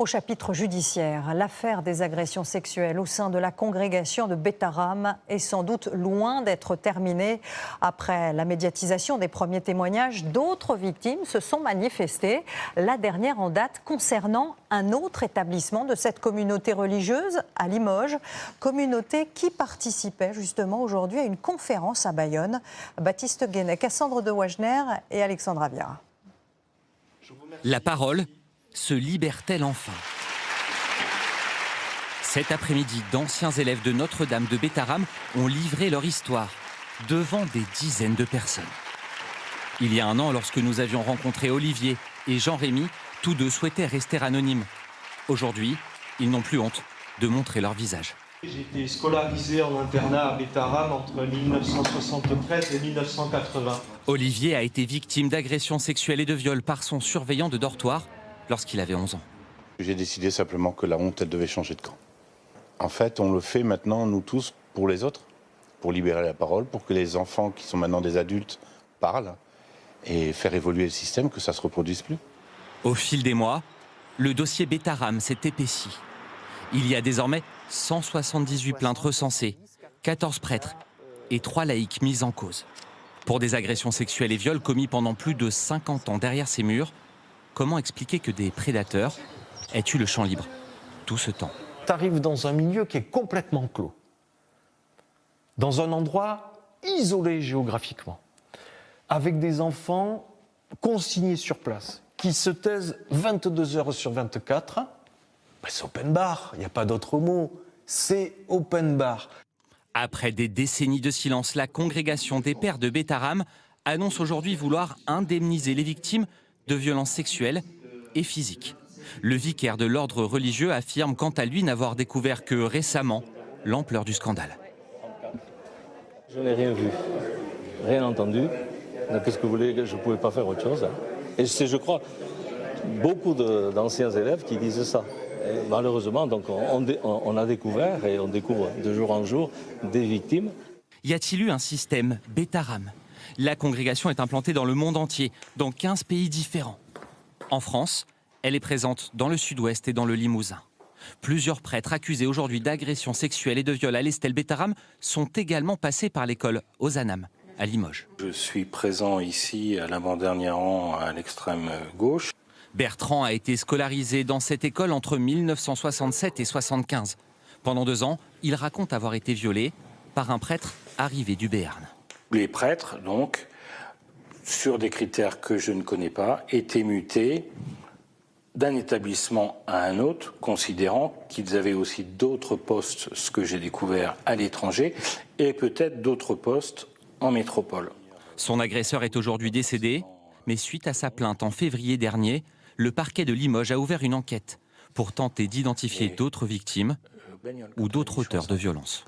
Au chapitre judiciaire, l'affaire des agressions sexuelles au sein de la congrégation de Betaram est sans doute loin d'être terminée. Après la médiatisation des premiers témoignages, d'autres victimes se sont manifestées. La dernière en date concernant un autre établissement de cette communauté religieuse à Limoges, communauté qui participait justement aujourd'hui à une conférence à Bayonne. Baptiste Guénet, Cassandre de Wagner et Alexandra Viera. La parole se libère-t-elle enfin? Cet après-midi, d'anciens élèves de Notre-Dame de Betaram ont livré leur histoire devant des dizaines de personnes. Il y a un an, lorsque nous avions rencontré Olivier et Jean-Rémy, tous deux souhaitaient rester anonymes. Aujourd'hui, ils n'ont plus honte de montrer leur visage. J'ai été scolarisé en internat à Betaram entre 1973 et 1980. Olivier a été victime d'agressions sexuelles et de viols par son surveillant de dortoir lorsqu'il avait 11 ans. J'ai décidé simplement que la honte, elle devait changer de camp. En fait, on le fait maintenant, nous tous, pour les autres, pour libérer la parole, pour que les enfants qui sont maintenant des adultes parlent et faire évoluer le système, que ça ne se reproduise plus. Au fil des mois, le dossier Betaram s'est épaissi. Il y a désormais 178 plaintes recensées, 14 prêtres et 3 laïcs mis en cause. Pour des agressions sexuelles et viols commis pendant plus de 50 ans derrière ces murs, comment expliquer que des prédateurs aient eu le champ libre tout ce temps? Tu arrives dans un milieu qui est complètement clos, dans un endroit isolé géographiquement, avec des enfants consignés sur place, qui se taisent 22 heures sur 24. C'est open bar, il n'y a pas d'autre mot, c'est open bar. Après des décennies de silence, la congrégation des pères de Betaram annonce aujourd'hui vouloir indemniser les victimes de violences sexuelles et physiques. Le vicaire de l'ordre religieux affirme quant à lui n'avoir découvert que récemment l'ampleur du scandale. Je n'ai rien vu, rien entendu. Qu'est-ce que vous voulez, je ne pouvais pas faire autre chose. Et c'est, je crois, beaucoup d'anciens élèves qui disent ça. Et malheureusement, donc, on a découvert, et on découvre de jour en jour, des victimes. Y a-t-il eu un système Betaram? La congrégation est implantée dans le monde entier, dans 15 pays différents. En France, elle est présente dans le sud-ouest et dans le Limousin. Plusieurs prêtres accusés aujourd'hui d'agressions sexuelles et de viols à l'Estelle Betaram sont également passés par l'école Ozanam à Limoges. Je suis présent ici à l'avant-dernier rang à l'extrême gauche. Bertrand a été scolarisé dans cette école entre 1967 et 1975. Pendant 2 ans, il raconte avoir été violé par un prêtre arrivé du Béarn. Les prêtres, donc, sur des critères que je ne connais pas, étaient mutés d'un établissement à un autre, considérant qu'ils avaient aussi d'autres postes, ce que j'ai découvert à l'étranger, et peut-être d'autres postes en métropole. Son agresseur est aujourd'hui décédé, mais suite à sa plainte en février dernier, le parquet de Limoges a ouvert une enquête pour tenter d'identifier d'autres victimes ou d'autres auteurs de violences.